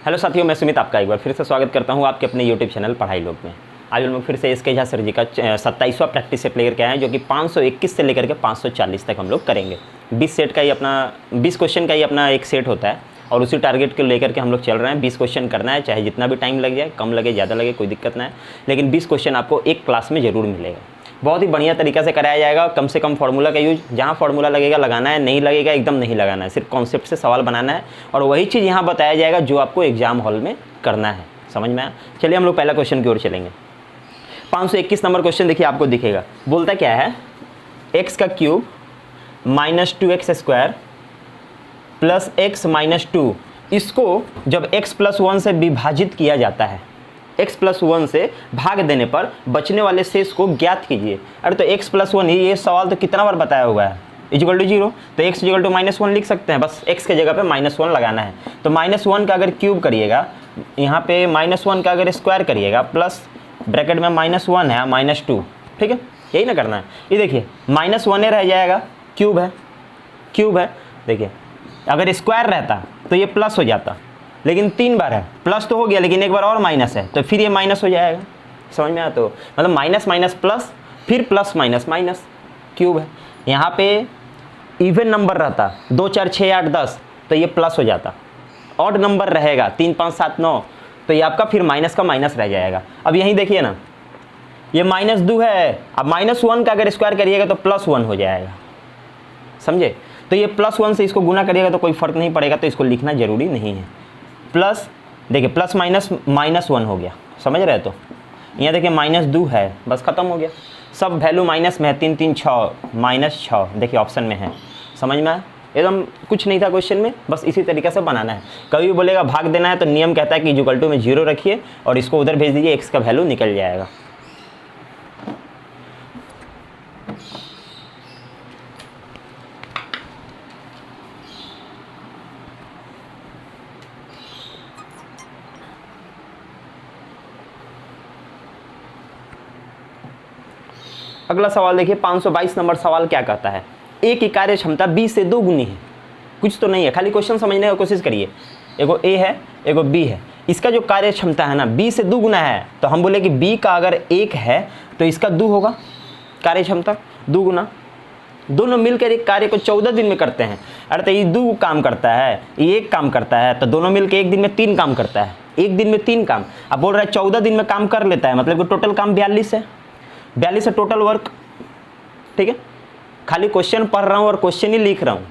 Hello साथियों, मैं सुमित आपका एक बार फिर से स्वागत करता हूं आपके अपने यूट्यूब चैनल पढ़ाई लोग में। आज हम लोग फिर से एसके झा सर जी का 27वां प्रैक्टिस सेट लेकर के आए हैं, जो कि 521 से लेकर के 540 तक हम लोग करेंगे। 20 क्वेश्चन का ही अपना एक सेट होता है और उसी टारगेट को लेकर के हम लोग चल रहे हैं। 20 क्वेश्चन करना है, चाहे जितना भी टाइम लग जाए, कम लगे ज़्यादा लगे, कोई दिक्कत ना है, लेकिन 20 क्वेश्चन आपको एक क्लास में ज़रूर मिलेगा। बहुत ही बढ़िया तरीका से कराया जाएगा। कम से कम फार्मूला का यूज, जहाँ फार्मूला लगेगा लगाना है, नहीं लगेगा एकदम नहीं लगाना है, सिर्फ कॉन्सेप्ट से सवाल बनाना है और वही चीज़ यहाँ बताया जाएगा जो आपको एग्जाम हॉल में करना है। समझ में आया? चलिए हम लोग पहला क्वेश्चन की ओर चलेंगे। 521 नंबर क्वेश्चन देखिए, आपको दिखेगा। बोलता क्या है, x का cube minus 2x square plus x minus 2, इसको जब x प्लस 1 से विभाजित किया जाता है, x प्लस 1 से भाग देने पर बचने वाले शेष को ज्ञात कीजिए। अरे तो x प्लस 1, ये सवाल तो कितना बार बताया हुआ है, इक्वल टू 0, तो x इक्वल टू -1 लिख सकते हैं। बस x के जगह पे -1 लगाना है। तो -1 का अगर क्यूब करिएगा, यहाँ पे -1 का अगर स्क्वायर करिएगा, प्लस ब्रैकेट में -1 है -2, ठीक है, यही ना करना है। ये देखिए -1 रह जाएगा, क्यूब है। देखिए अगर स्क्वायर रहता तो ये प्लस हो जाता, लेकिन 3 बार है, प्लस तो हो गया लेकिन एक बार और माइनस है, तो फिर ये माइनस हो जाएगा। समझ में आया? तो मतलब माइनस माइनस प्लस, फिर प्लस माइनस माइनस, क्यूब है। यहाँ पे इवन नंबर रहता 2 4 6 8 10, तो ये प्लस हो जाता। ऑड नंबर रहेगा 3 5 7 9, तो ये आपका फिर माइनस का माइनस रह जाएगा। अब यहीं देखिए ना, ये -2 है, अब -1 का अगर स्क्वायर करिएगा तो +1 हो जाएगा। समझे? तो ये +1 से इसको गुना करिएगा तो कोई फर्क नहीं पड़ेगा, तो इसको लिखना जरूरी नहीं है। प्लस देखिए, प्लस माइनस -1 हो गया, समझ रहे? तो यहाँ देखिए -2 है, बस ख़त्म हो गया। सब वैल्यू माइनस में है, 3 3 6 -6, देखिए ऑप्शन में है। समझ में आया? एकदम कुछ नहीं था क्वेश्चन में, बस इसी तरीके से बनाना है। कभी भी बोलेगा भाग देना है तो नियम कहता है कि इक्वल टू में 0 रखिए और इसको उधर भेज दीजिए, x का वैल्यू निकल जाएगा। अगला सवाल देखिए, 522 नंबर सवाल क्या कहता है, ए की कार्य क्षमता b से 2 गुनी है। कुछ तो नहीं है, खाली क्वेश्चन समझने की कोशिश करिए। एगो a है, एगो b है, इसका जो कार्य क्षमता है ना b से 2 गुना है, तो हम बोले कि b का अगर 1 है तो इसका 2 होगा कार्य क्षमता, 2 गुना। दोनों मिलकर एक कार्य को 14 दिन में करते हैं। अरे तो ये 2 काम करता है, ये 1 काम करता है, तो दोनों मिलकर एक दिन में 3 काम करता है। एक दिन में 3 काम, अब बोल रहा है 14 दिन में काम कर लेता है, मतलब कि टोटल काम 42 है। 42 है टोटल वर्क, ठीक है। खाली क्वेश्चन पढ़ रहा हूँ और क्वेश्चन ही लिख रहा हूँ,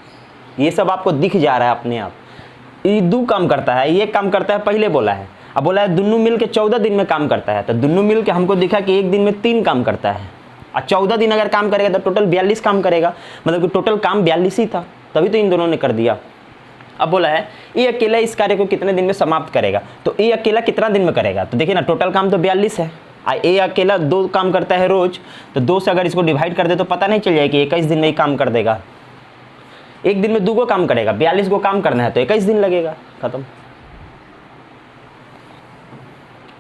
ये सब आपको दिख जा रहा है अपने आप। ये 2 काम करता है, ये काम करता है, पहले बोला है। अब बोला है दोनों मिल के 14 दिन में काम करता है, तो दोनों मिल के हमको दिखा कि एक दिन में 3 काम करता है और 14 दिन अगर काम करेगा तो टोटल 42 काम करेगा, मतलब कि टोटल काम 42 ही था, तभी तो इन दोनों ने कर दिया। अब बोला है ये अकेला इस कार्य को कितने दिन में समाप्त करेगा, तो ये अकेला कितना दिन में करेगा, तो देखिए ना टोटल काम तो 42 है। ए अकेला 2 काम करता है रोज, तो 2 से अगर इसको डिवाइड कर दे तो पता नहीं चल जाएगा कि 21 दिन में ही काम कर देगा। एक दिन में 2 को काम करेगा, 42 को काम करना है तो 21 दिन लगेगा, खत्म।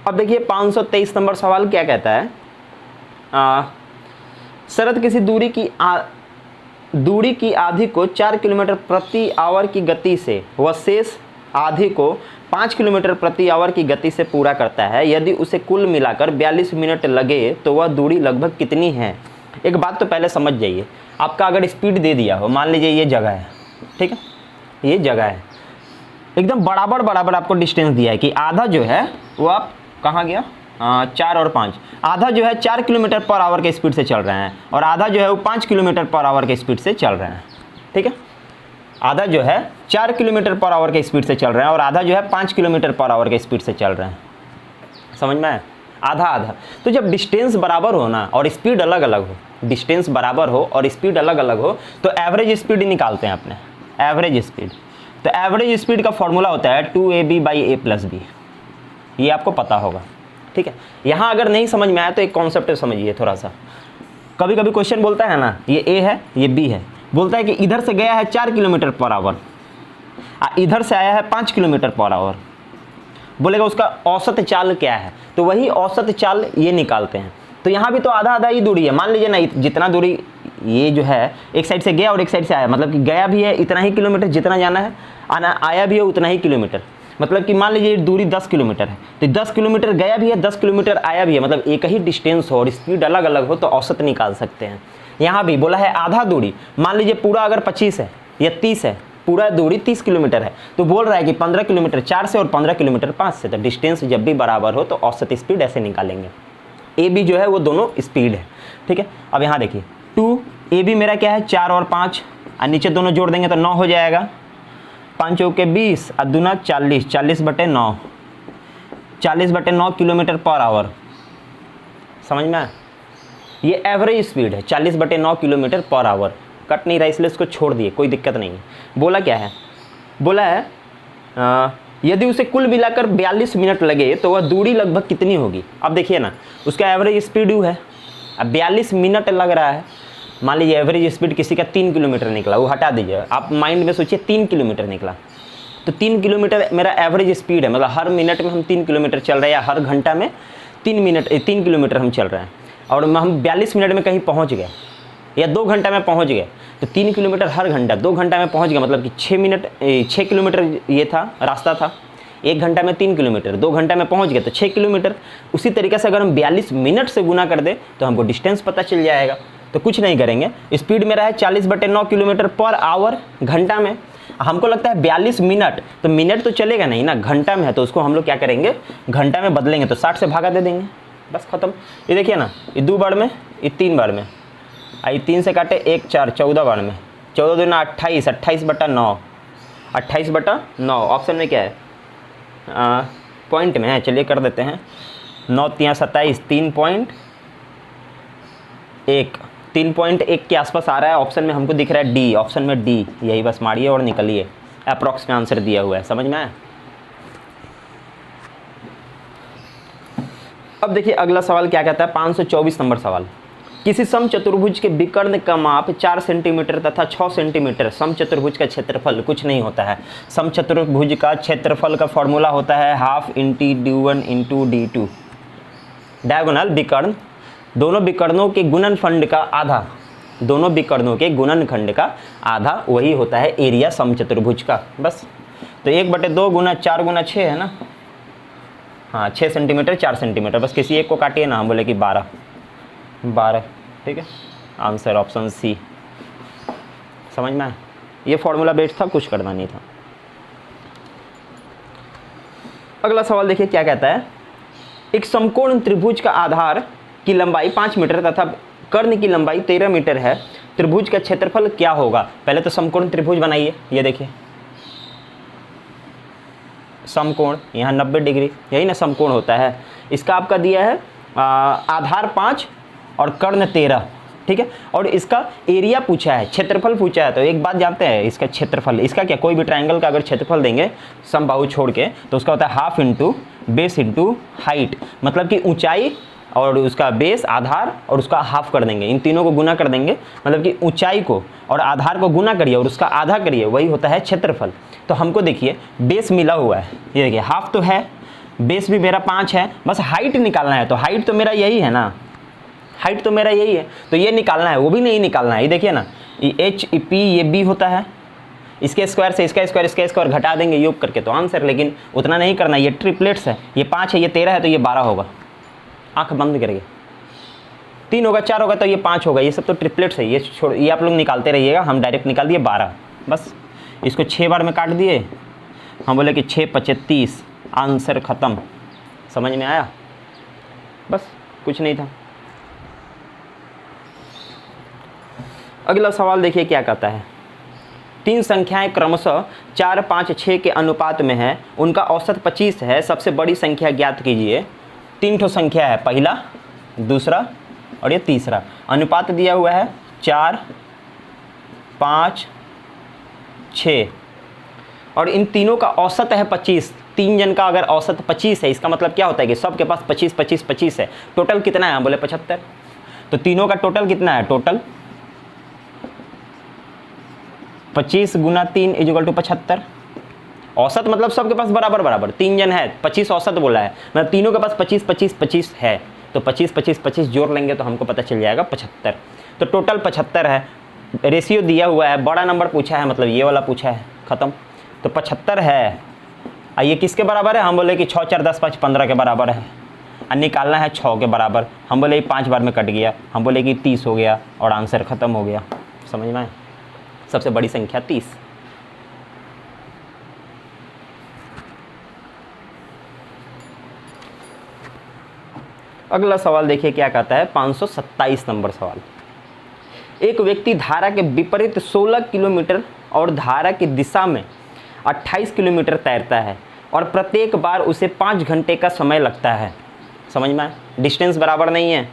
अब देखिए 523 नंबर सवाल क्या कहता है, शरत किसी दूरी की आधी को 4 किलोमीटर प्रति आवर की गति से व शेष आधी को 5 किलोमीटर प्रति आवर की गति से पूरा करता है। यदि उसे कुल मिलाकर 42 मिनट लगे तो वह दूरी लगभग कितनी है। एक बात तो पहले समझ जाइए, आपका अगर स्पीड दे दिया हो, मान लीजिए ये जगह है, ठीक है, ये जगह है, एकदम बराबर आपको डिस्टेंस दिया है कि आधा जो है वो आप कहाँ गया, 4 और 5, आधा जो है 4 किलोमीटर पर आवर के स्पीड से चल रहे हैं और आधा जो है वो 5 किलोमीटर पर आवर के स्पीड से चल रहे हैं, ठीक है। आधा जो है 4 किलोमीटर पर आवर के स्पीड से चल रहे हैं और आधा जो है 5 किलोमीटर पर आवर के स्पीड से चल रहे हैं। समझ में आया? आधा आधा। तो जब डिस्टेंस बराबर हो ना और स्पीड अलग अलग हो, डिस्टेंस बराबर हो और स्पीड अलग अलग हो, तो एवरेज स्पीड निकालते हैं अपने, एवरेज स्पीड। तो एवरेज स्पीड का फॉर्मूला होता है 2ab/a+b, ये आपको पता होगा, ठीक है। यहाँ अगर नहीं समझ में आया तो एक कॉन्सेप्ट समझिए थोड़ा सा। कभी कभी क्वेश्चन बोलता है ना, ये a है ये b है, बोलता है कि इधर से गया है 4 किलोमीटर पर आवर, इधर से आया है 5 किलोमीटर पर आवर, बोलेगा उसका औसत चाल क्या है, तो वही औसत चाल ये निकालते हैं। तो यहाँ भी तो आधा आधा ही दूरी है, मान लीजिए ना जितना दूरी ये जो है एक साइड से गया और एक साइड से आया, मतलब कि गया भी है इतना ही किलोमीटर जितना जाना है, आया भी है उतना ही किलोमीटर। मतलब कि मान लीजिए दूरी 10 किलोमीटर है, तो 10 किलोमीटर गया भी है, 10 किलोमीटर आया भी है, मतलब एक ही डिस्टेंस हो और स्पीड अलग अलग हो तो औसत निकाल सकते हैं। यहाँ भी बोला है आधा दूरी, मान लीजिए पूरा अगर 25 है या 30 है, पूरा दूरी 30 किलोमीटर है, तो बोल रहा है कि 15 किलोमीटर 4 से और 15 किलोमीटर 5 से, तो डिस्टेंस जब भी बराबर हो तो औसत स्पीड ऐसे निकालेंगे। ए बी जो है वो दोनों स्पीड है, ठीक है। अब यहाँ देखिए 2 ए बी मेरा क्या है 4 और 5, और नीचे दोनों जोड़ देंगे तो 9 हो जाएगा, 5 चौके 20 और दूना 40, 40/9, 40/9 किलोमीटर पर आवर। समझ में आया? ये एवरेज स्पीड है 40/9 किलोमीटर पर आवर। कट नहीं रहा इसलिए इसको छोड़ दिए, कोई दिक्कत नहीं है। बोला क्या है, बोला है यदि उसे कुल मिलाकर 42 मिनट लगे तो वह दूरी लगभग कितनी होगी। अब देखिए ना, उसका एवरेज स्पीड यू है, अब 42 मिनट लग रहा है। मान लीजिए एवरेज स्पीड किसी का 3 किलोमीटर निकला, वो हटा दीजिए, आप माइंड में सोचिए 3 किलोमीटर निकला, तो 3 किलोमीटर मेरा एवरेज स्पीड है, मतलब हर मिनट में हम 3 किलोमीटर चल रहे हैं, या हर घंटा में 3 किलोमीटर हम चल रहे हैं, और हम 42 मिनट में कहीं पहुंच गए या 2 घंटा में पहुंच गए, तो 3 किलोमीटर हर घंटा, 2 घंटा में पहुंच गए, मतलब कि 6 किलोमीटर ये था रास्ता था, 1 घंटा में 3 किलोमीटर, 2 घंटा में पहुंच गए तो 6 किलोमीटर। उसी तरीके से अगर हम 42 मिनट से गुना कर दें तो हमको डिस्टेंस पता चल जाएगा। तो कुछ नहीं करेंगे, स्पीड मेरा है 40/9 किलोमीटर पर आवर घंटा में, हमको लगता है 42 मिनट, तो मिनट तो चलेगा नहीं ना, घंटा में है, तो उसको हम लोग क्या करेंगे घंटा में बदलेंगे, तो 60 से भागा दे देंगे, बस खत्म। ये देखिए ना, ये 2 बार में, ये 3 बार में, आई 3 से काटे 1 4, 14 बार में, 14 दूना 28, 28/9, 28/9। ऑप्शन में क्या है, पॉइंट में है, चलिए कर देते हैं, 9 3 27, 3.1 के आसपास आ रहा है। ऑप्शन में हमको दिख रहा है डी, ऑप्शन में डी, यही बस मारिए और निकलिए, अप्रॉक्स में आंसर दिया हुआ है, समझ में आया। अब देखिए अगला सवाल क्या कहता है, 524 नंबर सवाल। किसी समचतुर्भुज के विकर्ण का माप 4 सेंटीमीटर तथा 6 सेंटीमीटर, समचतुर्भुज का क्षेत्रफल कुछ नहीं होता है। समचतुर्भुज का क्षेत्रफल का फॉर्मूला होता है half इंटी d1 into d2। Diagonal विकर्ण, दोनों विकर्णों के गुणनखंड का आधा, दोनों विकर्णों के गुणनखंड का आधा वही होता है एरिया समचतुर्भुज का, बस। तो 1/2 गुना 4 गुना 6 है ना, हाँ 6 सेंटीमीटर 4 सेंटीमीटर, बस किसी एक को काटिए ना, हम बोले कि 12, ठीक है। आंसर ऑप्शन सी, समझ में आया। ये फॉर्मूला बेस्ड था, कुछ करना नहीं था। अगला सवाल देखिए क्या कहता है, एक समकोण त्रिभुज का आधार की लंबाई 5 मीटर तथा कर्ण की लंबाई 13 मीटर है, त्रिभुज का क्षेत्रफल क्या होगा। पहले तो समकोण त्रिभुज बनाइए, ये देखिए समकोण, यहाँ 90 डिग्री, यही ना समकोण होता है। इसका आपका दिया है आधार 5 और कर्ण 13, ठीक है। और इसका एरिया पूछा है, क्षेत्रफल पूछा है, तो एक बात जानते हैं, इसका क्षेत्रफल, इसका क्या, कोई भी ट्रायंगल का अगर क्षेत्रफल देंगे समबाहु छोड़ के, तो उसका होता है half into base into height, मतलब कि ऊंचाई और उसका बेस आधार और उसका हाफ कर देंगे, इन तीनों को गुना कर देंगे, मतलब कि ऊंचाई को और आधार को गुना करिए और उसका आधा करिए, वही होता है क्षेत्रफल। तो हमको देखिए बेस मिला हुआ है, ये देखिए हाफ तो है, बेस भी मेरा 5 है, बस हाइट निकालना है, तो हाइट तो मेरा यही है ना, हाइट तो मेरा यही है, तो ये निकालना है, वो भी नहीं निकालना है। ये देखिए ना, ये एच पी ये बी होता है, इसके स्क्वायर से इसका स्क्वायर घटा देंगे योग करके तो आंसर, लेकिन उतना नहीं करना, ये ट्रिपलेट्स है, ये 5 है, ये 13 है, तो ये 12 होगा, आंख बंद करिए, 3 होगा 4 होगा तो ये 5 होगा, ये सब तो ट्रिपलेट्स है, ये छोड़, ये आप लोग निकालते रहिएगा, हम डायरेक्ट निकाल दिए 12, बस इसको 6 बार में काट दिए, हम बोले कि 6 × 35, आंसर ख़त्म। समझ में आया, बस कुछ नहीं था। अगला सवाल देखिए क्या कहता है, 3 संख्याएं क्रमशः 4 5 6 के अनुपात में है, उनका औसत 25 है, सबसे बड़ी संख्या ज्ञात कीजिए। 3 ठो संख्या है, पहला दूसरा और ये तीसरा, अनुपात दिया हुआ है 4 5 6 और इन तीनों का औसत है 25। 3 जन का अगर औसत 25 है, इसका मतलब क्या होता है कि सबके पास 25 25 25 है। टोटल कितना है, बोले 75, तो तीनों का टोटल कितना है, टोटल 25 × 3 = 75। औसत मतलब सबके पास बराबर बराबर, 3 जन है, 25 औसत बोला है, मतलब तीनों के पास 25 25 25 है, तो 25 25 25 जोड़ लेंगे तो हमको पता चल जाएगा 75। तो टोटल 75 है, रेशियो दिया हुआ है, बड़ा नंबर पूछा है, मतलब ये वाला पूछा है, ख़त्म। तो 75 है, ये किसके बराबर है? हम बोले कि 6 4 10 5 15 के बराबर है, और निकालना है 6 के बराबर। हम बोले 5 बार में कट गया, हम बोले कि 30 हो गया और आंसर ख़त्म हो गया। समझ में आए? सबसे बड़ी संख्या 30। अगला सवाल देखिए क्या कहता है, 527 नंबर सवाल। एक व्यक्ति धारा के विपरीत 16 किलोमीटर और धारा की दिशा में 28 किलोमीटर तैरता है और प्रत्येक बार उसे 5 घंटे का समय लगता है। समझ में आए? डिस्टेंस बराबर नहीं है,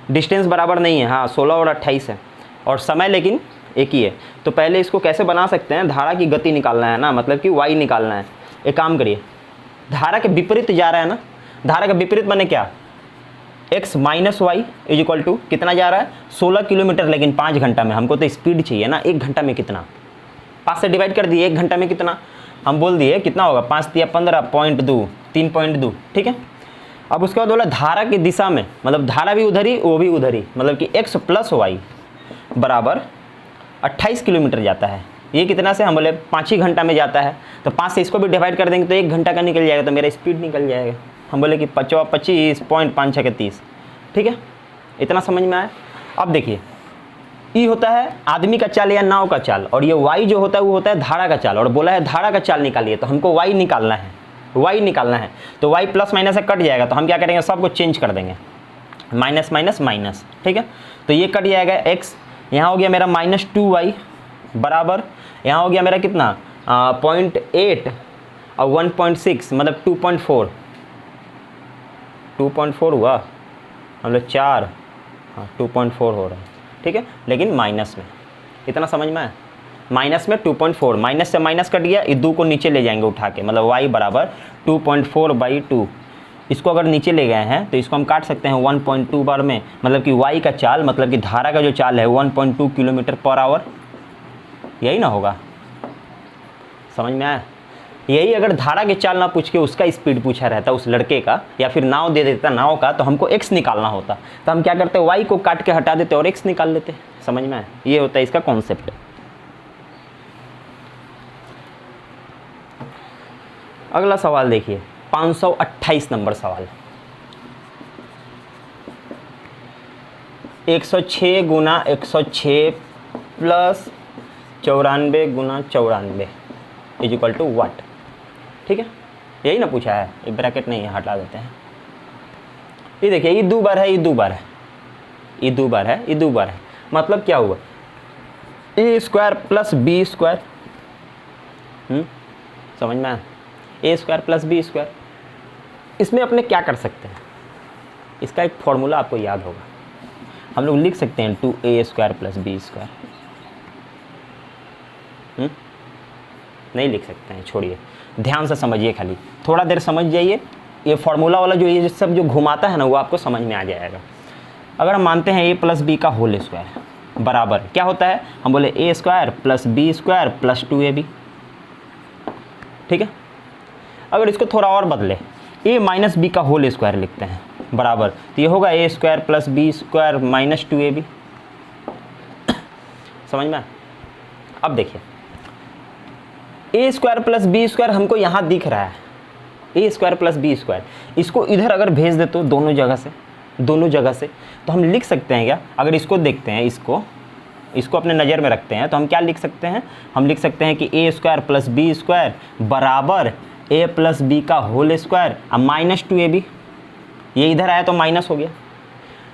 डिस्टेंस बराबर नहीं है, हाँ 16 और 28 है, और समय लेकिन एक ही है। तो पहले इसको कैसे बना सकते हैं? धारा की गति निकालना है ना, मतलब कि y निकालना है। एक काम करिए, धारा के विपरीत जा रहा है ना, धारा का विपरीत बने क्या? x minus y is equal to कितना जा रहा है? 16 किलोमीटर, लेकिन 5 घंटा में। हमको तो स्पीड चाहिए ना, 1 घंटा में कितना? 5 से डिवाइड कर दिए, 1 घंटा में कितना? हम बोल दिए कितना होगा, 5 दिया 15.2, 3.2, ठीक है। अब उसके बाद बोला धारा की दिशा में, मतलब धारा भी उधर ही वो भी उधर ही, मतलब कि x प्लस वाई बराबर 28 किलोमीटर जाता है। ये कितना से? हम बोले 5 ही घंटा में जाता है, तो 5 से इसको भी डिवाइड कर देंगे तो 1 घंटा का निकल जाएगा, तो मेरा स्पीड निकल जाएगा। हम बोले कि 25.5 30, ठीक है। इतना समझ में आया? अब देखिए, ई होता है आदमी का चाल या नाव का चाल, और ये वाई जो होता है वो होता है धारा का चाल, और बोला है धारा का चाल निकालिए, तो हमको वाई निकालना है, वाई निकालना है। तो वाई प्लस माइनस से कट जाएगा, तो हम क्या करेंगे, सबको चेंज कर देंगे, माइनस माइनस माइनस, ठीक है। तो ये कट जाएगा x, यहाँ हो गया मेरा -2y बराबर, यहाँ हो गया मेरा कितना 0.8 और 1.6, मतलब 2.4 हुआ, मतलब 4, हाँ 2.4 हो रहा है, ठीक है, लेकिन माइनस में। इतना समझ में आया? माइनस में 2.4, माइनस से माइनस कट गया, इस 2 को नीचे ले जाएंगे उठा के, मतलब y बराबर 2.4/2। इसको अगर नीचे ले गए हैं तो इसको हम काट सकते हैं 1.2 बार में, मतलब कि y का चाल, मतलब कि धारा का जो चाल है 1.2 किलोमीटर पर आवर, यही ना होगा? समझ में आया? यही अगर धारा के चाल ना पूछ के उसका स्पीड पूछा रहता उस लड़के का, या फिर नाव दे देता नाव का, तो हमको x निकालना होता, तो हम क्या करते, y को काट के हटा देते और x निकाल लेते। समझ में आया? ये होता है इसका कॉन्सेप्ट। अगला सवाल देखिए, 528 नंबर सवाल। 106 गुना 106 प्लस 94 गुना 94 इज इक्वल टू वाट, ठीक है। यही ना पूछा है, ये ब्रैकेट नहीं है, हटा देते हैं। ये देखिए, ये 2 बार है, ये 2 बार है, ये 2 बार है, ये 2 बार है, मतलब क्या हुआ, a² प्लस b², समझ में आया? a² plus b²। इसमें अपने क्या कर सकते हैं, इसका एक फॉर्मूला आपको याद होगा, हम लोग लिख सकते हैं 2a² प्लस b²। नहीं लिख सकते हैं, छोड़िए, ध्यान से समझिए, खाली थोड़ा देर समझ जाइए। ये फार्मूला वाला जो ये सब जो घुमाता है ना, वो आपको समझ में आ जाएगा। अगर हम मानते हैं a प्लस बी का होल स्क्वायर बराबर क्या होता है, हम बोले a² plus b² plus 2ab, ठीक है। अगर इसको थोड़ा और बदले, a माइनस बी का होल स्क्वायर लिखते हैं बराबर, तो ये होगा a² plus b² minus 2ab। समझ में? अब देखिए, a² प्लस b² हमको यहाँ दिख रहा है, a² प्लस b², इसको इधर अगर भेज दे तो दोनों जगह से तो हम लिख सकते हैं क्या, अगर इसको देखते हैं, इसको अपने नज़र में रखते हैं, तो हम क्या लिख सकते हैं, हम लिख सकते हैं कि a² प्लस b² बराबर a प्लस बी का होल स्क्वायर अब माइनस 2ab। ये इधर आया तो माइनस हो गया।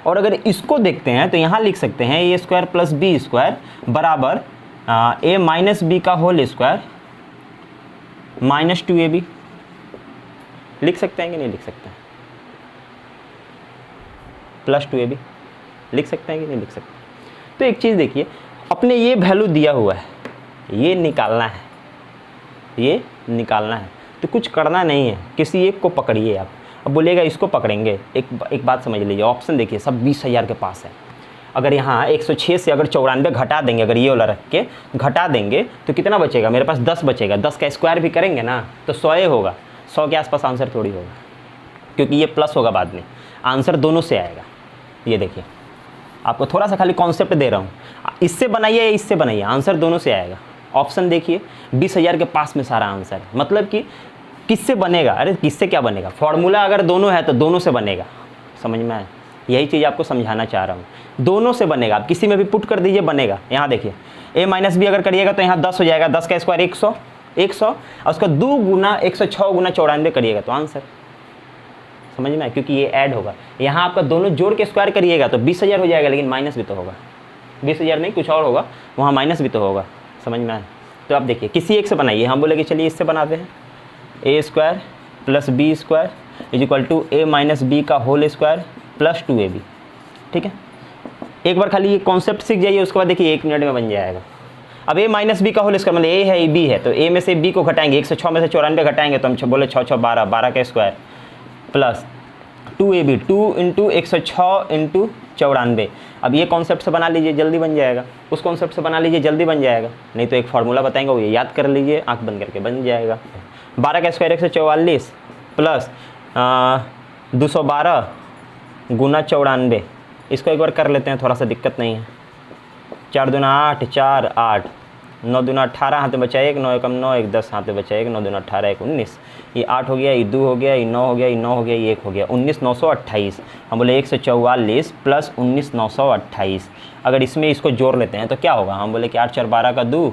और अगर इसको देखते हैं तो यहाँ लिख सकते हैं a² प्लस b² बराबर a माइनस बी का होल स्क्वायर माइनस 2ab। लिख सकते हैं कि नहीं लिख सकते हैं? प्लस 2ab लिख सकते हैं कि नहीं लिख सकते? तो एक चीज़ देखिए, अपने ये वैल्यू दिया हुआ है, ये निकालना है, तो कुछ करना नहीं है, किसी एक को पकड़िए आप। अब बोलिएगा इसको पकड़ेंगे, एक बात समझ लीजिए, ऑप्शन देखिए सब 20,000 के पास है। अगर यहाँ 106 से अगर 94 घटा देंगे, अगर ये वाला रख के घटा देंगे तो कितना बचेगा, मेरे पास 10 बचेगा। 10 का स्क्वायर भी करेंगे ना तो 100 होगा, 100 के आसपास आंसर थोड़ी होगा, क्योंकि ये प्लस होगा बाद में, आंसर दोनों से आएगा। ये देखिए, आपको थोड़ा सा खाली कॉन्सेप्ट दे रहा हूँ, इससे बनाइए या इससे बनाइए, आंसर दोनों से आएगा। ऑप्शन देखिए 20,000 के पास में सारा आंसर है। मतलब कि किससे बनेगा, अरे किससे क्या बनेगा, फॉर्मूला अगर दोनों है तो दोनों से बनेगा। समझ में आया, यही चीज़ आपको समझाना चाह रहा हूँ, दोनों से बनेगा। आप किसी में भी पुट कर दीजिए बनेगा। यहाँ देखिए a माइनस बी अगर करिएगा तो यहाँ 10 हो जाएगा, 10 का स्क्वायर 100 और उसका 2 गुना 106 गुना 94 करिएगा तो आंसर। समझ में आया, क्योंकि ये ऐड होगा। यहाँ आपका दोनों जोड़ के स्क्वायर करिएगा तो 20,000 हो जाएगा, लेकिन माइनस भी तो होगा, 20,000 नहीं कुछ और होगा, वहाँ माइनस भी तो होगा। समझ में आया। तो आप देखिए किसी एक से बनाइए। हम बोले कि चलिए इससे बनाते हैं, a square plus b square is equal to a minus b का होल स्क्वायर प्लस 2ab। ठीक है, एक बार खाली ये कॉन्सेप्ट सीख जाइए, उसके बाद देखिए 1 मिनट में बन जाएगा। अब a माइनस बी का होल स्क्वायर मतलब a है b है, तो a में से b को घटाएंगे, 106 में से 94 घटाएंगे तो हम बोले 6 6 12, 12 का square plus 2ab, 2 into 106 into 94। अब ये कॉन्सेप्ट से बना लीजिए जल्दी बन जाएगा, उस कॉन्सेप्ट से बना लीजिए जल्दी बन जाएगा, नहीं तो एक फार्मूला बताएंगे वो ये याद कर लीजिए, आंख बंद करके बन जाएगा। 12 का स्क्वायर 144 प्लस 212 गुना 94। इसको एक बार कर लेते हैं, थोड़ा सा दिक्कत नहीं है। 4 दूना 8, 4 8, 9 दूना 18, हाथ में बचा 1, 9 एकम 9, 1 10, हाथ में बचा 1, 9 दूना 18, 1 19। ये 8 हो गया, ये 2 हो गया, ये 9 हो गया, ये 9 हो गया, ये 1 हो गया, 19 928। हम बोले 144 प्लस 19 928। अगर इसमें इसको जोड़ लेते हैं तो क्या होगा, हम बोले कि 8 4 12 का 2,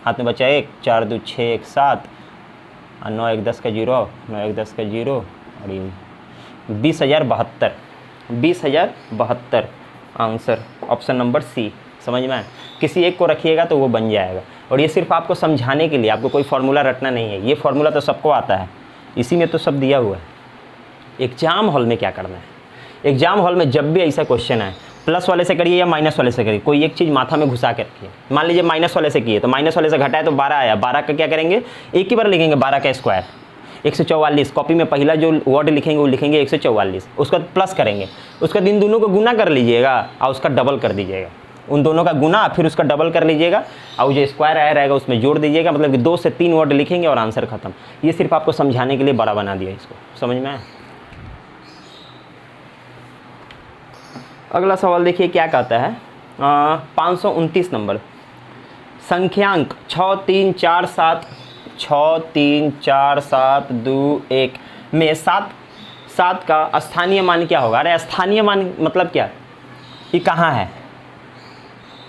हाथ में बचा 1, 4 2 6 1 7, 9 1 10 का 0, 9 1 10 का 0 और ये 20,072, 20,072 आंसर ऑप्शन नंबर सी। समझ में आया, किसी एक को रखिएगा तो वो बन जाएगा। और ये सिर्फ आपको समझाने के लिए, आपको कोई फार्मूला रटना नहीं है, ये फार्मूला तो सबको आता है, इसी में तो सब दिया हुआ है। एग्जाम हॉल में क्या करना है, एग्जाम हॉल में जब भी ऐसा क्वेश्चन है प्लस वाले से करिए या माइनस वाले से करिए, कोई एक चीज़ माथा में घुसा के रखिए। मान लीजिए माइनस वाले से किए तो माइनस वाले से घटाए तो 12 आया, 12 का क्या करेंगे, एक ही बार लिखेंगे 12 का स्क्वायर 144। कॉपी में पहला जो वर्ड लिखेंगे वो लिखेंगे 144, उसका प्लस करेंगे, उसका इन दोनों को गुना कर लीजिएगा और उसका डबल कर दीजिएगा, उन दोनों का गुना फिर उसका डबल कर लीजिएगा और जो स्क्वायर आया रहेगा उसमें जोड़ दीजिएगा। मतलब कि 2 से 3 वर्ड लिखेंगे और आंसर खत्म। ये सिर्फ आपको समझाने के लिए बड़ा बना दिया इसको। समझ में आया। अगला सवाल देखिए क्या कहता है, 529 नंबर, संख्यांक 6 3 4 7 6 3 4 7 2 1 में 7 का स्थानीय मान क्या होगा। अरे स्थानीय मान मतलब क्या, ये कहाँ है,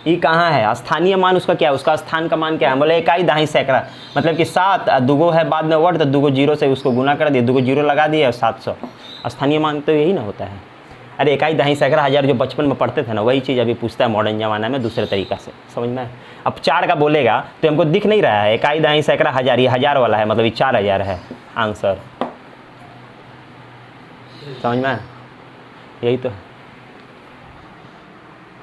ये कहाँ है, स्थानीय मान उसका क्या है, उसका स्थान का मान क्या है। बोले इकाई दहाई सैकड़ा, मतलब कि 7 2 है बाद में वर्ड तो 2 0 से उसको गुना कर दिए, 2 0 लगा दिए और 700। स्थानीय मान तो यही ना होता है। अरे इकाई दहाई सैकड़ा हज़ार जो बचपन में पढ़ते थे ना, वही चीज़ अभी पूछता है मॉडर्न ज़माना में दूसरे तरीक़ा से। समझ में। अब 4 का बोलेगा तो हमको दिख नहीं रहा है, इकाई दहाई सैकड़ा हज़ार, ये 1000 वाला है, मतलब ये 4000 है आंसर। समझ में, यही तो है।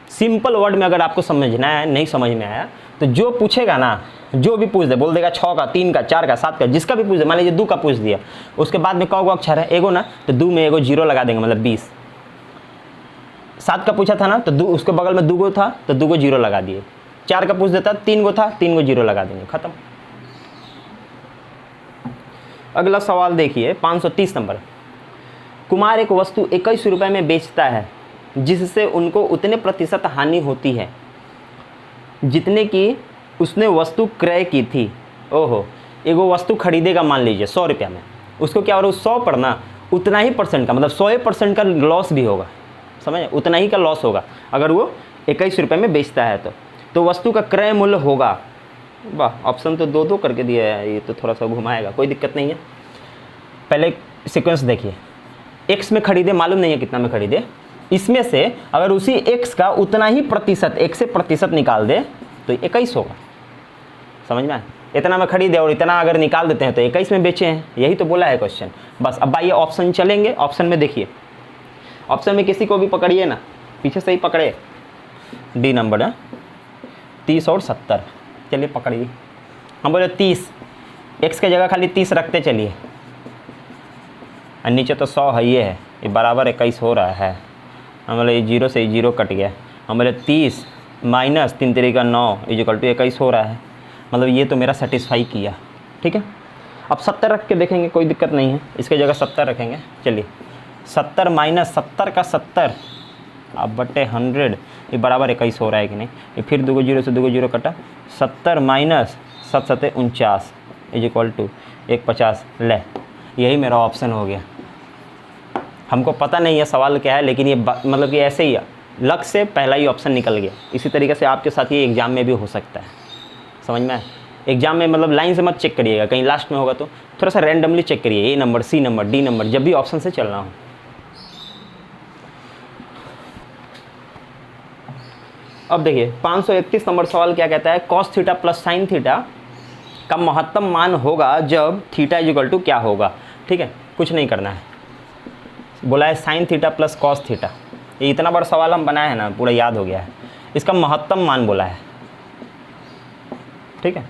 सिंपल वर्ड में अगर आपको समझना है, नहीं समझ में आया तो जो पूछेगा ना, जो भी पूछ दे, बोल देगा 6 का 3 का 4 का 7 का, जिसका भी पूछ दे। मान लीजिए 2 का पूछ दिया, उसके बाद में कौ अक्षर है, एगो ना, तो 2 में एगो 0 लगा देंगे, मतलब 20। 7 का पूछा था ना तो उसके बगल में 2 गो था तो 2 गो 0 लगा दिए। 4 का पूछ देता 3 गो था, 3 गो 0 लगा देंगे, खत्म। अगला सवाल देखिए 530 नंबर, कुमार एक वस्तु 21 रुपये में बेचता है जिससे उनको उतने प्रतिशत हानि होती है जितने की उसने वस्तु क्रय की थी। ओहो, एगो वस्तु खरीदेगा मान लीजिए 100 रुपया में, उसको क्या हो रहा है, 100 पर ना उतना ही परसेंट का, मतलब 100% का लॉस भी होगा। समझ, उतना ही का लॉस होगा अगर वो 21 रुपये में बेचता है तो वस्तु का क्रय मूल्य होगा। वाह, ऑप्शन तो 2 करके दिया है, ये तो थोड़ा सा घुमाएगा, कोई दिक्कत नहीं है। पहले सीक्वेंस देखिए, एक्स में खरीदे, मालूम नहीं है कितना में खरीदे, इसमें से अगर उसी x का उतना ही प्रतिशत, x से प्रतिशत निकाल दे तो 21 होगा। समझ में, इतना में खरीदे और इतना अगर निकाल देते हैं तो 21 में बेचे हैं, यही तो बोला है क्वेश्चन। बस अब आइए ऑप्शन चलेंगे, ऑप्शन में देखिए, ऑप्शन में किसी को भी पकड़िए ना, पीछे से ही पकड़े, डी नंबर है 30 और 70, चलिए पकड़िए। हम बोले 30, x की जगह खाली 30 रखते चलिए, और नीचे तो 100 है, ये बराबर 21 हो रहा है। हम बोले 0 से 0 कट गया, हम बोले 30 माइनस 3 3 का 9 इक्वल टू 21 हो रहा है, मतलब ये तो मेरा सेटिस्फाई किया। ठीक है, अब 70 रख के देखेंगे, कोई दिक्कत नहीं है, इसके जगह 70 रखेंगे। चलिए 70 माइनस 70 का 70 अब बटे 100, ये बराबर 21 हो रहा है कि नहीं। ये फिर 2 0 से 2 0 कटा, 70 माइनस 7 7 49 इज इक्वल टू 150। ले, यही मेरा ऑप्शन हो गया। हमको पता नहीं है सवाल क्या है, लेकिन ये मतलब कि ऐसे ही लक से पहला ही ऑप्शन निकल गया। इसी तरीके से आपके साथ ये एग्ज़ाम में भी हो सकता है, समझ में आए? एग्जाम में मतलब लाइन से मत चेक करिएगा, कहीं लास्ट में होगा तो थोड़ा सा रैंडमली चेक करिए, A number, C number, D number, जब भी ऑप्शन से चलना हो। अब देखिए 531 नंबर सवाल क्या कहता है, cos theta plus sine theta का महत्तम मान होगा जब थीटा इज इक्वल टू क्या होगा। ठीक है, कुछ नहीं करना है, बोला है sine theta plus cos theta. ये इतना बड़ा सवाल हम बनाए हैं ना, पूरा याद हो गया है। इसका महत्तम मान बोला है, ठीक है,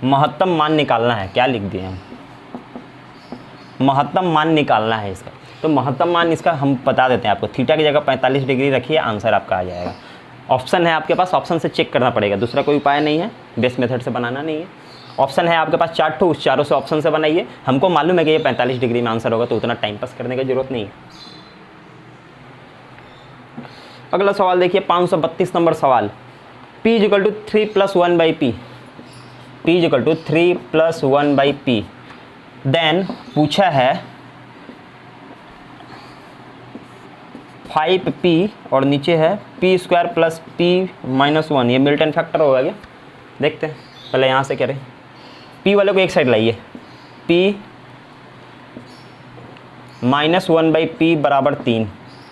महत्तम मान निकालना है। क्या लिख दिए हम, महत्तम मान निकालना है इसका। तो महत्तम मान इसका हम बता देते हैं आपको। थीटा की जगह 45 डिग्री रखिए, आंसर आपका आ जाएगा। ऑप्शन है आपके पास, ऑप्शन से चेक करना पड़ेगा, दूसरा कोई उपाय नहीं है, बेस मेथड से बनाना नहीं है। ऑप्शन है आपके पास 4 ठो, उस चारों से ऑप्शन से बनाइए। हमको मालूम है कि ये 45 डिग्री में आंसर होगा, तो उतना टाइम पास करने की जरूरत नहीं है। अगला सवाल देखिए 532 नंबर सवाल, P = 3 + 1/P, P = 3 + 1/P। Then पूछा है 5P और नीचे है P² + P - 1। ये मिल्टन फैक्टर होगा क्या, देखते हैं। पहले यहाँ से करें, P वाले को एक साइड लाइए, P - 1/P = 3।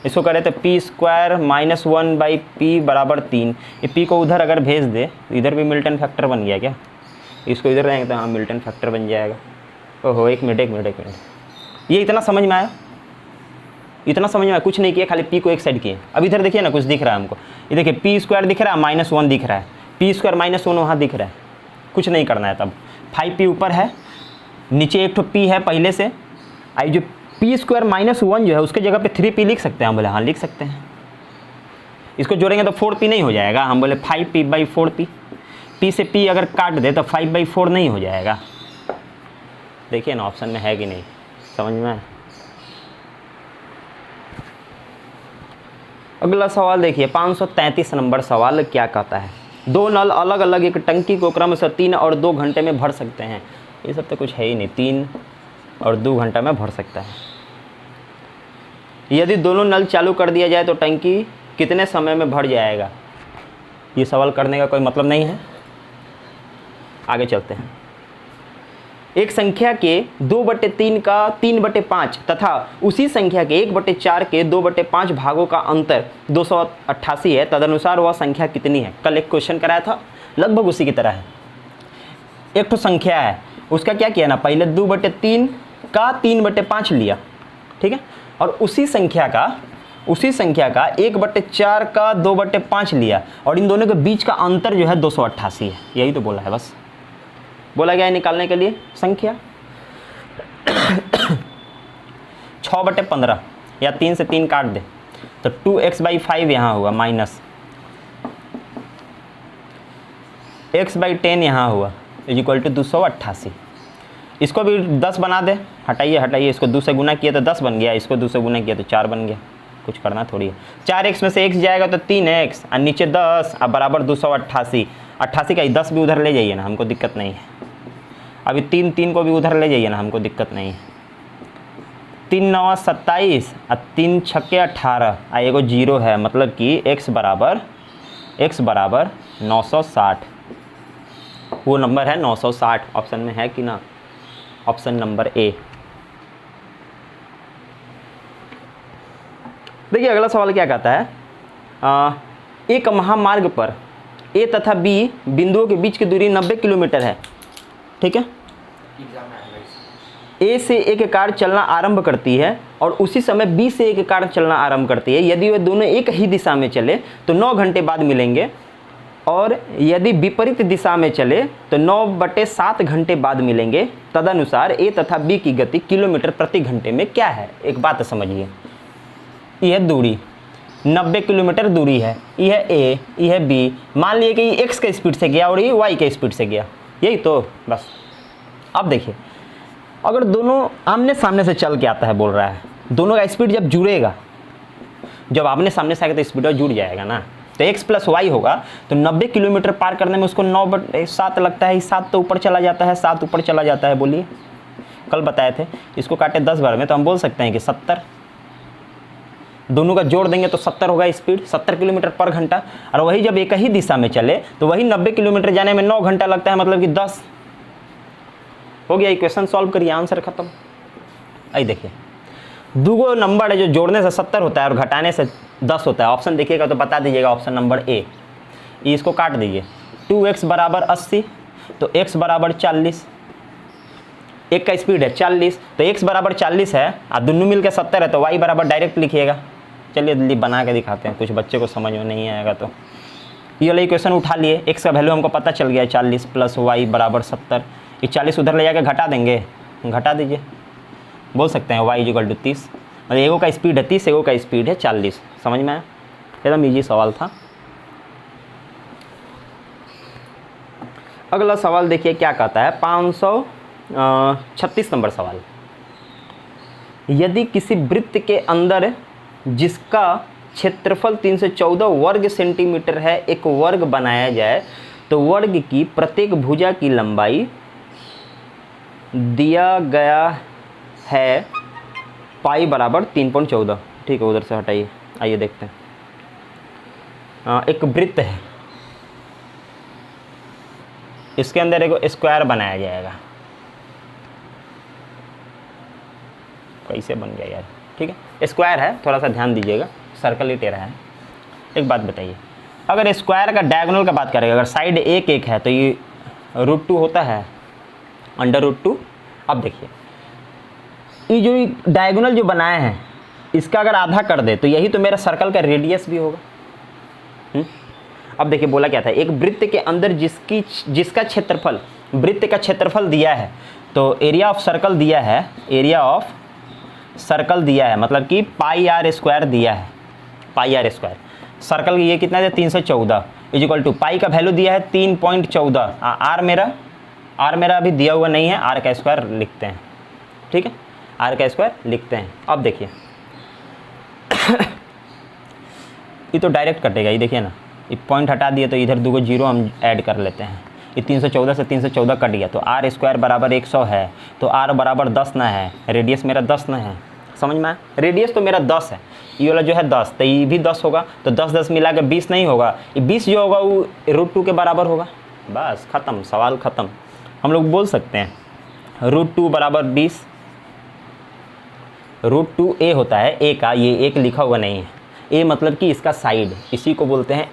इसको करें तो P² - 1/P = 3। ये P को उधर अगर भेज दे, इधर भी मिल्टन फैक्टर बन गया क्या, इसको इधर रहेंगे तो हाँ मिल्टन फैक्टर बन जाएगा। ओहो, एक मिनट, ये इतना समझ में आया, इतना समझ में आया, कुछ नहीं किया, खाली P को एक साइड किए। अब इधर देखिए ना, कुछ दिख रहा है हमको, ये देखिए P² दिख रहा है, -1 दिख रहा है, P² - 1 वहाँ दिख रहा है, कुछ नहीं करना है। तब 5P ऊपर है, नीचे एक ठो P है पहले से, आई जो P² - 1 जो है उसके जगह पे 3P लिख सकते हैं। हम बोले हाँ लिख सकते हैं, इसको जोड़ेंगे तो 4P नहीं हो जाएगा। हम बोले 5P/4P, P से P अगर काट दे तो 5/4 नहीं हो जाएगा। देखिए ना ऑप्शन में है कि नहीं, समझ में आए? अगला सवाल देखिए 533 नंबर सवाल क्या कहता है, 2 नल अलग अलग एक टंकी को क्रमशः 3 और 2 घंटे में भर सकते हैं। ये सब तो कुछ है ही नहीं, 3 और 2 घंटा में भर सकता है। यदि दोनों नल चालू कर दिया जाए तो टंकी कितने समय में भर जाएगा। ये सवाल करने का कोई मतलब नहीं है, आगे चलते हैं। एक संख्या के 2/3 का 3/5 तथा उसी संख्या के 1/4 के 2/5 भागों का अंतर 288 है, तदनुसार वह संख्या कितनी है। कल एक क्वेश्चन कराया था, लगभग उसी की तरह है। एक तो संख्या है, उसका क्या किया ना, पहले 2/3 का 3/5 लिया, ठीक है, और उसी संख्या का 1/4 का 2/5 लिया, और इन दोनों के बीच का अंतर जो है 288 है। यही तो बोला है, बस बोला गया है निकालने के लिए संख्या। 6/15 या 3 से 3 काट दे तो 2x/5 यहाँ हुआ, माइनस x/10 यहाँ हुआ, = 288। इसको भी 10 बना दे, हटाइए, इसको 2 से गुना किया तो 10 बन गया, इसको 2 से गुना किया तो 4 बन गया। कुछ करना थोड़ी है, 4x में से x जाएगा तो 3x और नीचे 10 और बराबर 288। 88 का 10 भी उधर ले जाइए ना, हमको दिक्कत नहीं है। अभी 3 को भी उधर ले जाइए ना, हमको दिक्कत नहीं है। 3 × 9 = 27 और 3 × 6 = 18 और एगो 0 है, मतलब कि x बराबर 960। वो नंबर है 960, ऑप्शन में है कि ना, ऑप्शन नंबर ए। देखिए अगला सवाल क्या कहता है, एक महामार्ग पर ए तथा बी बिंदुओं के बीच की दूरी 90 किलोमीटर है, ठीक है। ए से एक कार चलना आरंभ करती है और उसी समय बी से एक कार चलना आरंभ करती है। यदि वे दोनों एक ही दिशा में चले तो 9 घंटे बाद मिलेंगे, और यदि विपरीत दिशा में चले तो 9/7 घंटे बाद मिलेंगे। तदनुसार ए तथा बी की गति किलोमीटर प्रति घंटे में क्या है। एक बात समझिए, यह दूरी 90 किलोमीटर दूरी है, यह ए, यह बी। मान लिए कि ये x के स्पीड से गया और ये y के स्पीड से गया, यही तो बस। अब देखिए, अगर दोनों आमने सामने से चल के आता है, बोल रहा है दोनों का स्पीड जब जुड़ेगा, जब आमने सामने से आएगा तो स्पीड जुड़ जाएगा ना। तो x प्लस वाई होगा, तो 90 किलोमीटर पार करने में उसको 9/7 लगता है। 7 तो ऊपर चला जाता है, 7 ऊपर चला जाता है। बोलिए, कल बताए थे, इसको काटे 10 बार में तो हम बोल सकते हैं कि 70, दोनों का जोड़ देंगे तो 70 होगा स्पीड, 70 किलोमीटर पर घंटा। और वही जब एक ही दिशा में चले तो वही 90 किलोमीटर जाने में 9 घंटा लगता है, मतलब कि 10 हो गया। इक्वेशन सॉल्व करिए, आंसर खत्म। आई देखिए, दो नंबर है जो जोड़ने से 70 होता है और घटाने से 10 होता है। ऑप्शन देखिएगा तो बता दीजिएगा, ऑप्शन नंबर ए। इसको काट दीजिए, 2x बराबर 80 तो x बराबर 40, एक का स्पीड है 40 तो x बराबर 40 है और दोनों मिलकर 70 है तो y बराबर डायरेक्ट लिखिएगा। चलिए जल्दी बना के दिखाते हैं, कुछ बच्चे को समझ में नहीं आएगा तो। ये वाला इक्वेशन उठा लिए, x का वैल्यू हमको पता चल गया 40 प्लस y बराबर 70। ये 40 उधर ले जाकर घटा देंगे, घटा दीजिए, बोल सकते हैं y = 30। मतलब एगो का स्पीड है 30, एगो का स्पीड है 40। समझ में आया? एकदम ईजी सवाल था। अगला सवाल देखिए क्या कहता है, 536 नंबर सवाल। यदि किसी वृत्त के अंदर जिसका क्षेत्रफल 314 वर्ग सेंटीमीटर है एक वर्ग बनाया जाए तो वर्ग की प्रत्येक भुजा की लंबाई दिया गया है पाई बराबर 3.14। ठीक है, उधर से हटाइए, आइए देखते हैं। एक वृत्त है, इसके अंदर एक स्क्वायर बनाया जाएगा। कैसे बन गया यार? ठीक है, स्क्वायर है, थोड़ा सा ध्यान दीजिएगा, सर्कल ही टेढ़ा है। एक बात बताइए, अगर स्क्वायर का डायगोनल का बात करेंगे, अगर साइड एक एक है तो ये √2 होता है, √2। अब देखिए, ये जो डायगोनल जो बनाए हैं इसका अगर आधा कर दे तो यही तो मेरा सर्कल का रेडियस भी होगा। अब देखिए बोला क्या था, एक वृत्त के अंदर जिसका क्षेत्रफल, वृत्त का क्षेत्रफल दिया है तो एरिया ऑफ सर्कल दिया है, एरिया ऑफ सर्कल दिया है, मतलब कि πr² दिया है, πr²। सर्कल ये कितना है 314 = पाई का वैल्यू दिया है 3.14। आर मेरा अभी दिया हुआ नहीं है, आर का स्क्वायर लिखते हैं। ठीक है, आर का स्क्वायर लिखते हैं। अब देखिए ये तो डायरेक्ट कटेगा, ये देखिए ना, ये पॉइंट हटा दिए तो इधर 2 जीरो हम ऐड कर लेते हैं। ये 314 से 314 कट गया तो r² बराबर 100 है, तो r बराबर 10 ना है, रेडियस मेरा 10 ना है। समझ में आया? रेडियस तो मेरा 10 है, ये वाला जो है 10, तो ये भी 10 होगा, तो 10 मिला के 20 नहीं होगा, ये 20 जो होगा वो √2 के बराबर होगा। बस ख़त्म, सवाल ख़त्म। हम लोग बोल सकते हैं √2 बराबर 20, √2 a होता है, a का ये एक लिखा हुआ नहीं है, a मतलब कि इसका साइड, इसी को बोलते हैं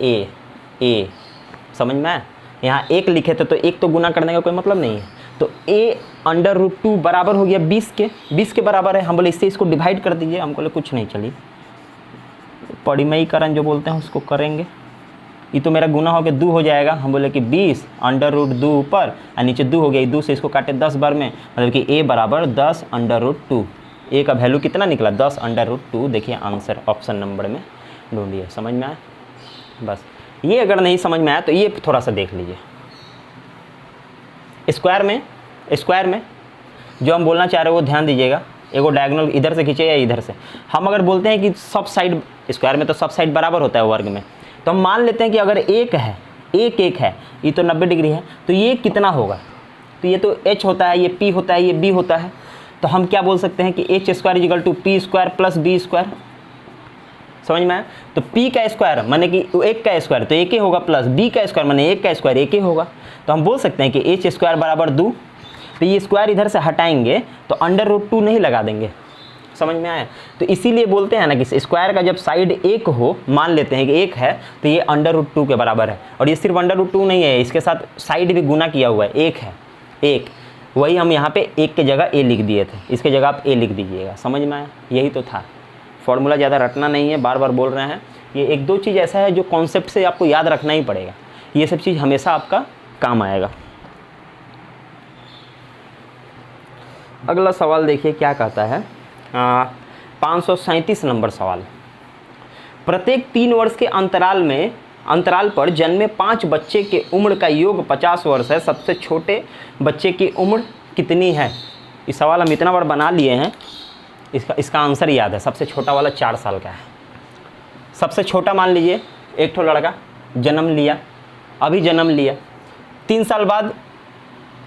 a। समझ में आया? यहाँ एक लिखे थे तो एक तो गुना करने का कोई मतलब नहीं है, तो a √2 बराबर हो गया 20 के बराबर है। हम बोले इससे इसको डिवाइड कर दीजिए, हम बोले कुछ नहीं, चलिए परिमयीकरण जो बोलते हैं उसको करेंगे। ये तो मेरा गुना हो गया 2 हो जाएगा, हम बोले कि 20 √2 ऊपर और नीचे 2 हो गया, 2 से इसको काटे 10 बार में, मतलब कि a बराबर 10 √2। a का वैल्यू कितना निकला 10 √2। देखिए आंसर ऑप्शन नंबर में ढूंढिए। समझ में आया? बस ये अगर नहीं समझ में आया तो ये थोड़ा सा देख लीजिए। स्क्वायर में जो हम बोलना चाह रहे हैं वो ध्यान दीजिएगा। एगो डायगोनल इधर से खींचे या इधर से। हम अगर बोलते हैं कि सब साइड, स्क्वायर में तो सब साइड बराबर होता है वर्ग में, तो हम मान लेते हैं कि अगर एक है, एक है, ये तो 90 डिग्री है, तो ये कितना होगा? तो ये तो h होता है, ये p होता है, ये b होता है, तो हम क्या बोल सकते हैं कि h² = p² + b²। समझ में आया? तो p का स्क्वायर माने कि एक का स्क्वायर तो एक ही होगा, प्लस b का स्क्वायर माने एक का स्क्वायर एक ही होगा, तो हम बोल सकते हैं कि h² बराबर 2। तो ये स्क्वायर इधर से हटाएंगे तो √2 नहीं लगा देंगे। समझ में आया? तो इसीलिए बोलते हैं ना कि स्क्वायर का जब साइड एक हो, मान लेते हैं कि एक है, तो ये √2 के बराबर है। और ये सिर्फ √2 नहीं है, इसके साथ साइड भी गुना किया हुआ है, एक है, एक। वही हम यहाँ पे एक के जगह a लिख दिए थे, इसके जगह आप a लिख दीजिएगा। समझ में आया? यही तो था, फॉर्मूला ज़्यादा रटना नहीं है, बार बार बोल रहे हैं। ये एक दो चीज़ ऐसा है जो कॉन्सेप्ट से आपको याद रखना ही पड़ेगा, ये सब चीज़ हमेशा आपका काम आएगा। अगला सवाल देखिए क्या कहता है, 537 नंबर सवाल। प्रत्येक 3 वर्ष के अंतराल पर जन्मे 5 बच्चे के उम्र का योग 50 वर्ष है, सबसे छोटे बच्चे की उम्र कितनी है? इस सवाल हम इतना बार बना लिए हैं, इसका आंसर याद है। सबसे छोटा वाला 4 साल का है, सबसे छोटा मान लीजिए एक ठो लड़का जन्म लिया, अभी जन्म लिया, 3 साल बाद,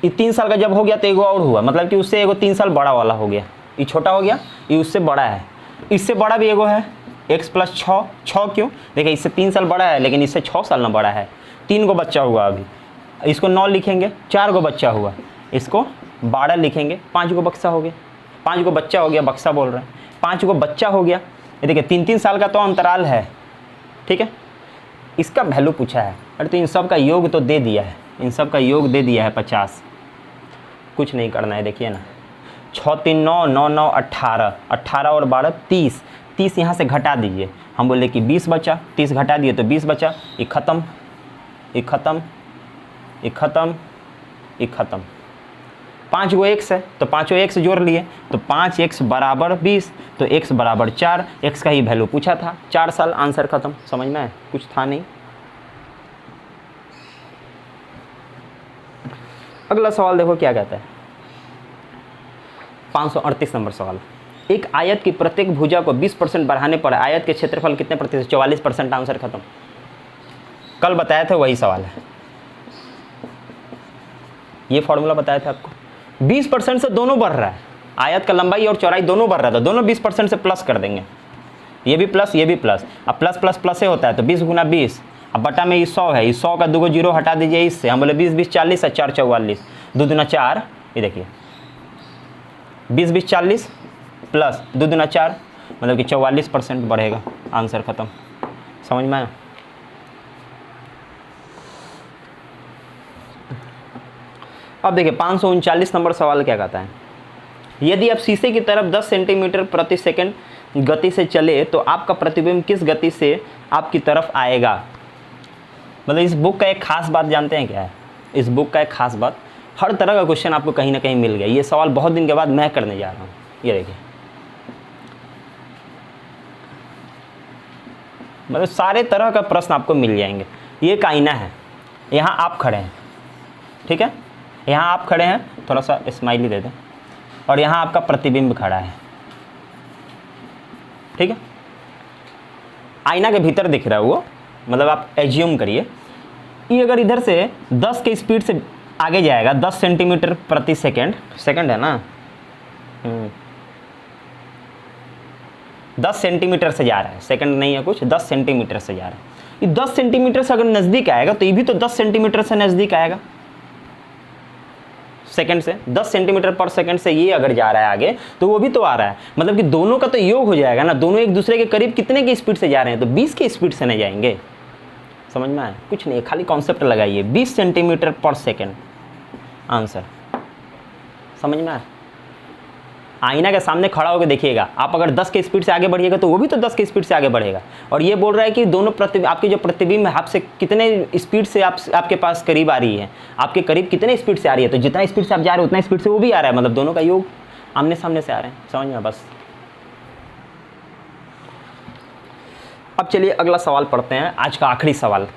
ये 3 साल का जब हो गया तो एगो और हुआ, मतलब कि उससे एगो 3 साल बड़ा वाला हो गया, ये छोटा हो गया, ये उससे बड़ा है, इससे बड़ा भी एगो है x + 6, 6 क्यों, देखिए इससे 3 साल बड़ा है लेकिन इससे 6 साल ना बड़ा है, 3 गो बच्चा हुआ अभी, इसको 9 लिखेंगे, 4 गो बच्चा हुआ, इसको 12 लिखेंगे, 5 गो बक्सा हो गया, 5 गो बच्चा हो गया, बक्सा बोल रहे हैं, 5 गो बच्चा हो गया, ये देखिए 3-3 साल का तो अंतराल है, ठीक है। इसका वैल्यू पूछा है, अरे तो इन सब का योग तो दे दिया है, इन सब का योग दे दिया है 50, कुछ नहीं करना है, देखिए ना, 6 3 9 9 9 18, 18 और 12 30, 30 यहाँ से घटा दीजिए, हम बोले कि 20 बचा, 30 घटा दिए तो 20 बचा, ये ख़त्म, ये ख़त्म, ये ख़त्म, ये ख़त्म, 5 गो x है तो 5 x जोड़ लिए तो 5x = 20, तो x = 4, x का ही वैल्यू पूछा था, 4 साल, आंसर ख़त्म, समझ में आया, कुछ था नहीं। अगला सवाल देखो क्या कहता है, 538 नंबर सवाल, एक आयत की प्रत्येक भुजा को 20% बढ़ाने पर आयत के क्षेत्रफल कितने प्रतिशत, 44%, आंसर खत्म। कल बताया था वही सवाल है, ये फॉर्मूला बताया था आपको, 20% से दोनों बढ़ रहा है, आयत का लंबाई और चौड़ाई दोनों बढ़ रहा था, दोनों 20% से प्लस कर देंगे, ये भी प्लस, ये भी प्लस, अब प्लस प्लस प्लस से होता है तो 20 × 20, अब बटा में ये 100 है, ये 100 का 2 जीरो हटा दीजिए इससे, हम बोले 20 20 40 है, 4 44, 2 दूना 4, ये देखिए 20 20 40 प्लस 2 दूना 4, मतलब कि 44% बढ़ेगा, आंसर खत्म, समझ में आया। अब देखिए 539 नंबर सवाल क्या कहता है, यदि आप शीशे की तरफ 10 सेंटीमीटर प्रति सेकंड गति से चले तो आपका प्रतिबिंब किस गति से आपकी तरफ आएगा। मतलब इस बुक का एक खास बात जानते हैं क्या है, इस बुक का एक खास बात, हर तरह का क्वेश्चन आपको कहीं ना कहीं मिल गया, ये सवाल बहुत दिन के बाद मैं करने जा रहा हूँ, ये देखिए, मतलब सारे तरह का प्रश्न आपको मिल जाएंगे। ये एक आईना है, यहाँ आप खड़े हैं, ठीक है, यहाँ आप खड़े हैं, थोड़ा सा स्माइली दे दें, और यहाँ आपका प्रतिबिंब खड़ा है, ठीक है, आईना के भीतर दिख रहा है वो, मतलब आप एज्यूम करिए, ये अगर इधर से 10 के स्पीड से आगे जाएगा, 10 सेंटीमीटर प्रति सेकंड, सेकंड है ना, 10 सेंटीमीटर से जा रहा है, सेकंड नहीं है कुछ, 10 सेंटीमीटर से जा रहा है, ये 10 सेंटीमीटर से अगर नज़दीक आएगा तो ये भी तो 10 सेंटीमीटर से नज़दीक आएगा, सेकंड से 10 सेंटीमीटर पर सेकंड से ये अगर जा रहा है आगे तो वो भी तो आ रहा है, मतलब कि दोनों का तो योग हो जाएगा ना, दोनों एक दूसरे के करीब कितने की स्पीड से जा रहे हैं, तो 20 की स्पीड से नहीं जाएंगे, समझ में आया, कुछ नहीं, खाली कॉन्सेप्ट लगाइए, 20 सेंटीमीटर पर सेकंड, आंसर समझ में आया। आईना के सामने खड़ा होकर देखिएगा, आप अगर 10 के स्पीड से आगे बढ़िएगा तो वो भी तो 10 के स्पीड से आगे बढ़ेगा, और ये बोल रहा है कि दोनों आपके जो प्रतिबिंब है आपसे कितने स्पीड से आपके पास करीब आ रही है, आपके करीब कितने स्पीड से आ रही है, तो जितना स्पीड से आप जा रहे हो उतना स्पीड से वो भी आ रहा है, मतलब दोनों का योग आमने सामने से आ रहे हैं, समझ में। बस अब चलिए अगला सवाल पढ़ते हैं, आज का आखिरी सवाल।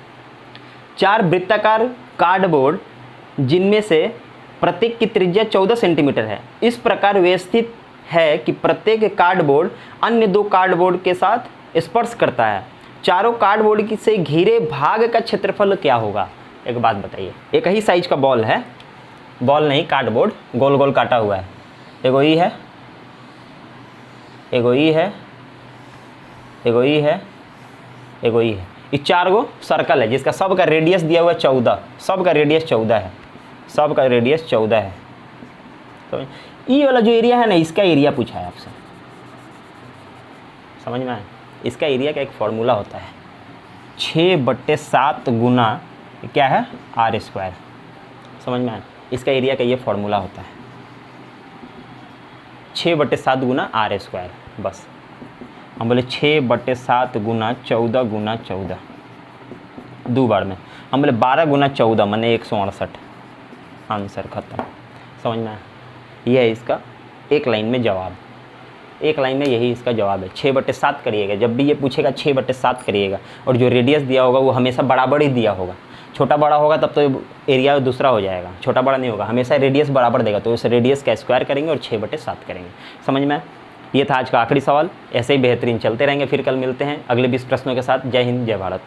4 वृत्ताकार कार्डबोर्ड जिनमें से प्रत्येक की त्रिज्या 14 सेंटीमीटर है, इस प्रकार व्यवस्थित है कि प्रत्येक कार्डबोर्ड अन्य 2 कार्डबोर्ड के साथ स्पर्श करता है, चारों कार्डबोर्ड से घिरे भाग का क्षेत्रफल क्या होगा। एक बात बताइए, एक ही साइज का बॉल है, बॉल नहीं कार्डबोर्ड, गोल गोल काटा हुआ है, एगो ई है, एगो ई है, एगो ई है, एगो ई है, ये 4 गो सर्कल है जिसका सब का रेडियस दिया हुआ है 14, सब का रेडियस 14 है, सब का रेडियस 14 है। तो ये वाला जो एरिया है ना, इसका एरिया पूछा है आपसे, समझ में आया। इसका एरिया का एक फॉर्मूला होता है 6/7 गुना क्या है r², समझ में आया। इसका एरिया का ये फॉर्मूला होता है 6/7 गुना r², बस हम बोले 6/7 गुना 14 गुना 14, 2 बार में हम बोले 12 गुना 14 माने 168, आंसर खत्म, समझ में आया। यह है इसका एक लाइन में जवाब, एक लाइन में यही इसका जवाब है। 6/7 करिएगा, जब भी ये पूछेगा 6/7 करिएगा, और जो रेडियस दिया होगा वो हमेशा बराबर ही दिया होगा, छोटा बड़ा होगा तब तो एरिया दूसरा हो जाएगा, छोटा बड़ा नहीं होगा, हमेशा रेडियस बराबर देगा, तो उस रेडियस का स्क्वायर करेंगे और 6/7 करेंगे, समझ में। ये था आज का आखिरी सवाल, ऐसे ही बेहतरीन चलते रहेंगे, फिर कल मिलते हैं अगले 20 प्रश्नों के साथ। जय हिंद, जय भारत।